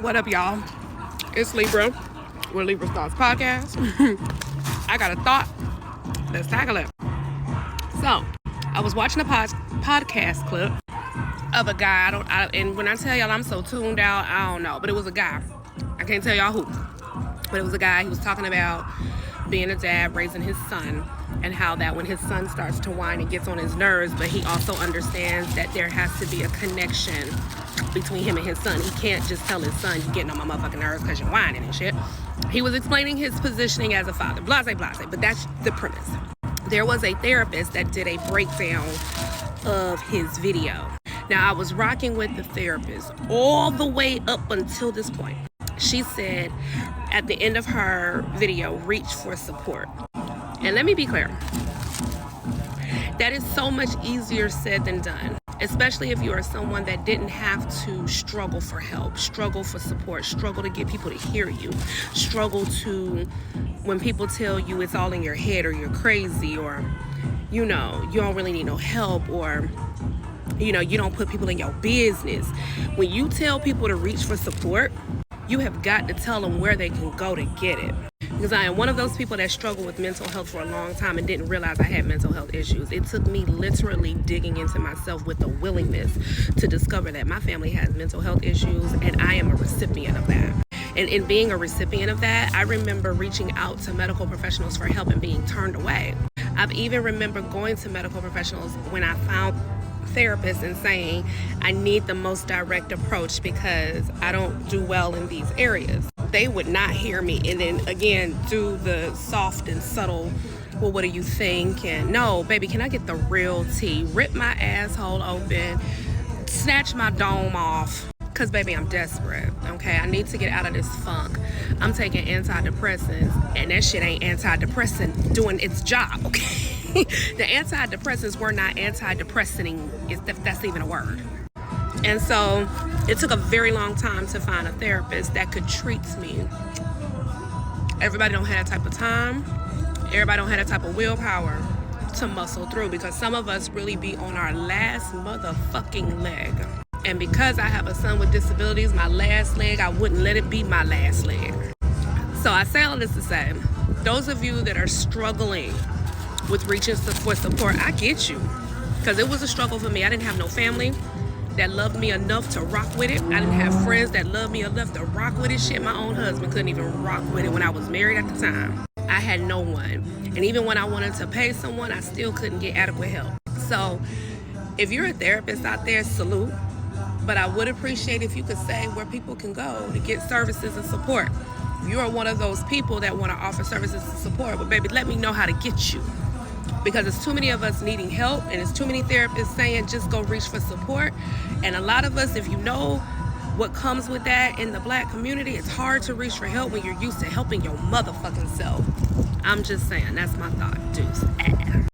What up, y'all? It's Libra. We're Libra Thoughts Podcast. I got a thought. Let's tackle it. So, I was watching a podcast clip of a guy. And when I tell y'all I'm so tuned out, I don't know. But it was a guy. I can't tell y'all who. But it was a guy. He was talking about being a dad, raising his son, and how that when his son starts to whine, it gets on his nerves, but he also understands that there has to be a connection between him and his son. He can't just tell his son, you're getting on my motherfucking nerves because you're whining and shit. He was explaining his positioning as a father, blase, but that's the premise. There was a therapist that did a breakdown of his video. Now, I was rocking with the therapist all the way up until this point. She said at the end of her video, reach for support. And let me be clear, that is so much easier said than done, especially if you are someone that didn't have to struggle for help, struggle for support, struggle to get people to hear you, struggle to, when people tell you it's all in your head or you're crazy or, you don't really need no help or, you don't put people in your business. When you tell people to reach for support, you have got to tell them where they can go to get it. Because I am one of those people that struggled with mental health for a long time and didn't realize I had mental health issues. It took me literally digging into myself with the willingness to discover that my family has mental health issues and I am a recipient of that. And in being a recipient of that, I remember reaching out to medical professionals for help and being turned away. I've even remember going to medical professionals when I found therapists and saying, I need the most direct approach because I don't do well in these areas. They would not hear me and then again do the soft and subtle, well, what do you think? And no, baby, can I get the real tea? Rip my asshole open, snatch my dome off. Because, baby, I'm desperate, okay? I need to get out of this funk. I'm taking antidepressants, and that shit ain't antidepressant doing its job, okay? The antidepressants were not antidepressing, if that's even a word. And so it took a very long time to find a therapist that could treat me. Everybody don't have that type of time. Everybody don't have that type of willpower to muscle through because some of us really be on our last motherfucking leg. And because I have a son with disabilities, my last leg, I wouldn't let it be my last leg. So I say all this to say, those of you that are struggling with reaching for support, I get you. Because it was a struggle for me. I didn't have no family that loved me enough to rock with it. I didn't have friends that loved me enough to rock with it. Shit, my own husband couldn't even rock with it when I was married at the time. I had no one. And even when I wanted to pay someone, I still couldn't get adequate help. So if you're a therapist out there, salute. But I would appreciate if you could say where people can go to get services and support. If you are one of those people that want to offer services and support, but baby, let me know how to get you. Because there's too many of us needing help and there's too many therapists saying just go reach for support. And a lot of us, if you know what comes with that in the Black community, it's hard to reach for help when you're used to helping your motherfucking self. I'm just saying, that's my thought, deuce.